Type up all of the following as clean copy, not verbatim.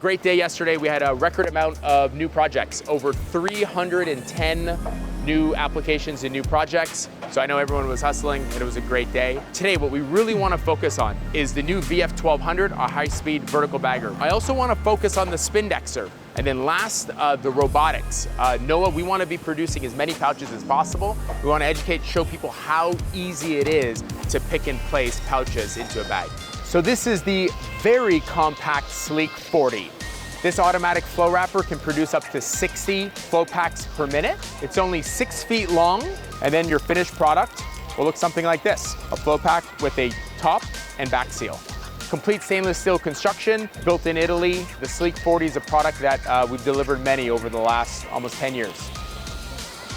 Great day yesterday. We had a record amount of new projects, over 310 new applications and new projects. So I know everyone was hustling and it was a great day. Today, what we really want to focus on is the new VF1200, a high-speed vertical bagger. I also want to focus on the Spindexer. And then last, the robotics. Noah, we want to be producing as many pouches as possible. We want to educate, show people how easy it is to pick and place pouches into a bag. So this is the very compact Sleek 40. This automatic flow wrapper can produce up to 60 flow packs per minute. It's only 6 feet long, and then your finished product will look something like this. A flow pack with a top and back seal. Complete stainless steel construction, built in Italy. The Sleek 40 is a product that we've delivered many over the last almost 10 years.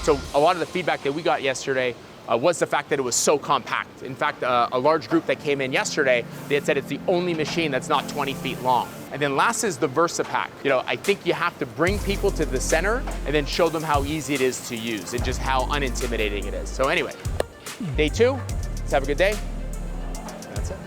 So a lot of the feedback that we got yesterday was the fact that it was so compact. In fact, a large group that came in yesterday, they had said it's the only machine that's not 20 feet long. And then last is the VersaPack. You know, I think you have to bring people to the center and then show them how easy it is to use and just how unintimidating it is. So anyway, day 2, let's have a good day. That's it.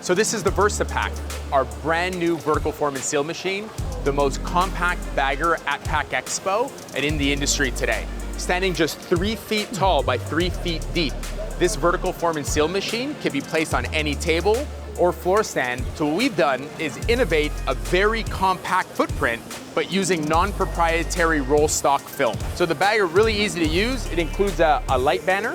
So this is the VersaPack, our brand new vertical form and seal machine, the most compact bagger at Pack Expo and in the industry today. Standing just 3 feet tall by 3 feet deep, this vertical form and seal machine can be placed on any table or floor stand. So what we've done is innovate a very compact footprint, but using non-proprietary roll stock film. So the bagger, really easy to use. It includes a light banner,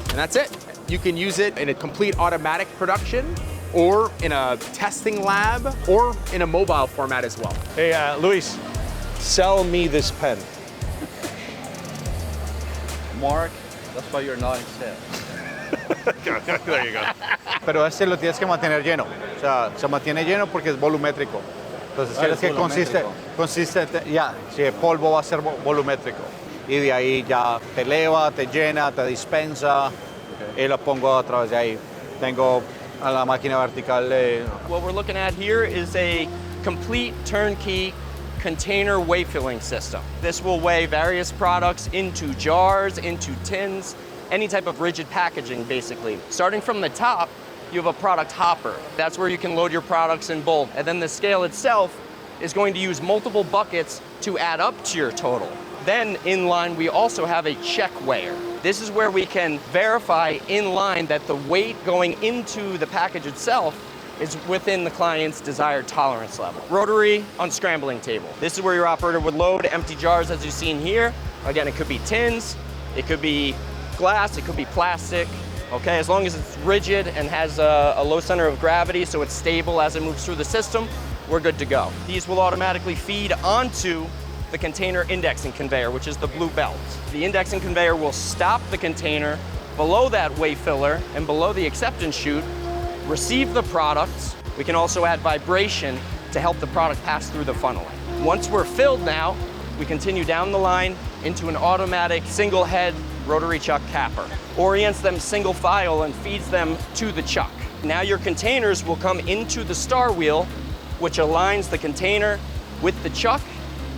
and that's it. You can use it in a complete automatic production, or in a testing lab, or in a mobile format as well. Hey, Luis. Sell me this pen. Mark, that's why you're not in sales. There you go. Pero este lo tienes que mantener lleno. O sea, se mantiene lleno porque es volumétrico. Entonces, quieres que consiste, ya, si el polvo va a ser volumétrico. Y de ahí ya te eleva, te llena, te dispensa. Y lo pongo a través de ahí. Tengo a la máquina vertical. What we're looking at here is a complete turnkey container weigh filling system. This will weigh various products into jars, into tins, any type of rigid packaging basically. Starting from the top, you have a product hopper. That's where you can load your products in bulk. And then the scale itself is going to use multiple buckets to add up to your total. Then in line, we also have a check weigher. This is where we can verify in line that the weight going into the package itself is within the client's desired tolerance level. Rotary unscrambling table. This is where your operator would load empty jars as you've seen here. Again, it could be tins, it could be glass, it could be plastic. Okay, as long as it's rigid and has a low center of gravity so it's stable as it moves through the system, we're good to go. These will automatically feed onto the container indexing conveyor, which is the blue belt. The indexing conveyor will stop the container below that weigh filler and below the acceptance chute, receive the products. We can also add vibration to help the product pass through the funneling. Once we're filled now, we continue down the line into an automatic single head rotary chuck capper. Orients them single file and feeds them to the chuck. Now your containers will come into the star wheel, which aligns the container with the chuck.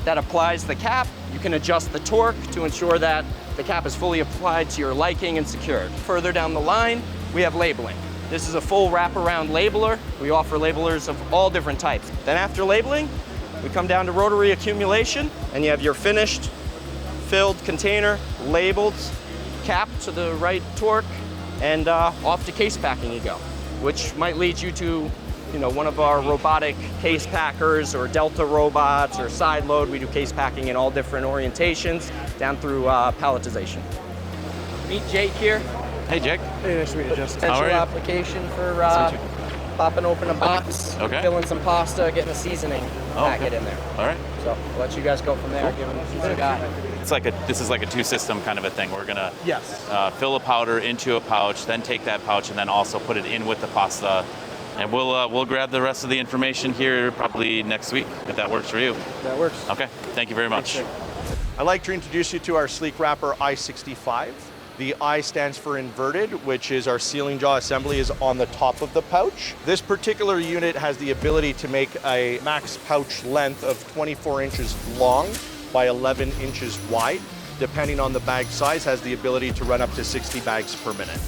That applies the cap. You can adjust the torque to ensure that the cap is fully applied to your liking and secured. Further down the line, we have labeling. This is a full wraparound labeler. We offer labelers of all different types. Then after labeling, we come down to rotary accumulation, and you have your finished, filled container, labeled, capped to the right torque, and off to case packing you go, which might lead you to one of our robotic case packers or Delta robots or side load. We do case packing in all different orientations, down through palletization. Meet Jake here. Hey, Jake. Hey, nice to meet you, Justin. How are Potential you? application for popping open a box, filling some pasta, getting a seasoning packet in there. All right. So I'll let you guys go from there. Give them what you got. This is like a two-system kind of a thing. We're gonna fill a powder into a pouch, then take that pouch and then also put it in with the pasta. And we'll grab the rest of the information here probably next week, if that works for you. That works. Okay, thank you very much. I'd like to introduce you to our Sleek Wrapper I-65. The I stands for inverted, which is our sealing jaw assembly is on the top of the pouch. This particular unit has the ability to make a max pouch length of 24 inches long by 11 inches wide. Depending on the bag size, has the ability to run up to 60 bags per minute.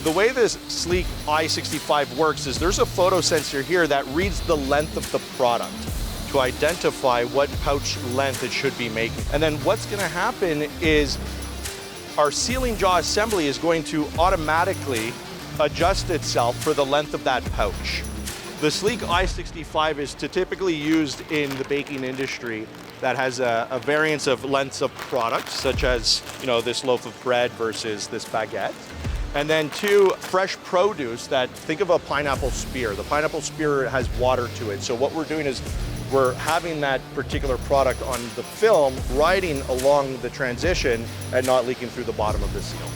The way this sleek i65 works is there's a photo sensor here that reads the length of the product to identify what pouch length it should be making. And then what's gonna happen is our sealing jaw assembly is going to automatically adjust itself for the length of that pouch. The sleek i65 is typically used in the baking industry that has a variance of lengths of products, such as this loaf of bread versus this baguette. And then two, fresh produce that, think of a pineapple spear. The pineapple spear has water to it. So what we're doing is we're having that particular product on the film riding along the transition and not leaking through the bottom of the seal.